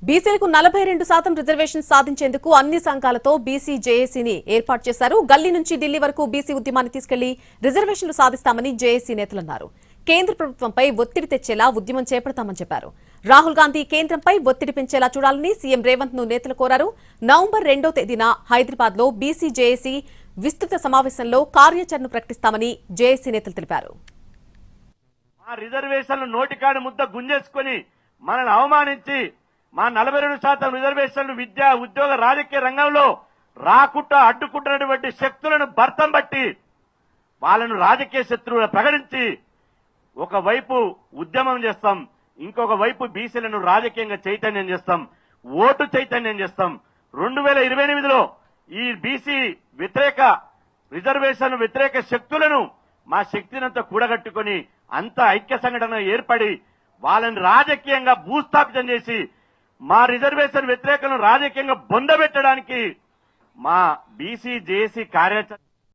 బీసీలకు 42% రిజర్వేషన్ సాధించేందుకు అన్ని సంఘాలతో బీసీ జేఏసీని ఏర్పాటు చేశారు. గల్లీ నుంచి ఢిల్లీ వరకు బీసీ ఉద్యమాన్ని తీసుకెళ్లి రిజర్వేషన్లు సాధిస్తామని జేఏసీ నేతలన్నారు. కేంద్ర ప్రభుత్వంపై ఒత్తిడి తెచ్చేలా ఉద్యమం చేపడతామని చెప్పారు. రాహుల్ గాంధీ కేంద్రంపై ఒత్తిడి పెంచేలా చూడాలని సీఎం రేవంత్ ను నేతలు కోరారు. నవంబర్ 2వ తేదీన హైదరాబాద్ లో బీసీ జేఏసీ విస్తృత సమావేశంలో కార్యాచరణ ప్రకటిస్తామని జేఏసీ నేతలు తెలిపారు. రిజర్వేషన్లు నోటికాడు ముద్ద గుంజేసుకుని మనల్ని అవమానించి మా 42% రిజర్వేషన్లు విద్యా ఉద్యోగ రాజకీయ రంగంలో రాకుండా అడ్డుకుంటున్నటువంటి శక్తులను భర్తం బట్టి వాళ్ళను రాజకీయ శత్రువులు ప్రకటించి ఒకవైపు ఉద్యమం చేస్తాం, ఇంకొక వైపు బీసీలను రాజకీయంగా చైతన్యం చేస్తాం, ఓటు చైతన్యం చేస్తాం. 2028లో ఈ బీసీ వ్యతిరేక రిజర్వేషన్ వ్యతిరేక శక్తులను మా శక్తినంతా కూడగట్టుకుని అంత ఐక్య సంఘటన ఏర్పడి వాళ్ళని రాజకీయంగా భూస్థాపితం చేసి మా రిజర్వేషన్ వ్యతిరేకలను రాజకీయంగా బొందబెట్టడానికి మా బీసీ జేఏసీ కార్యాచరణ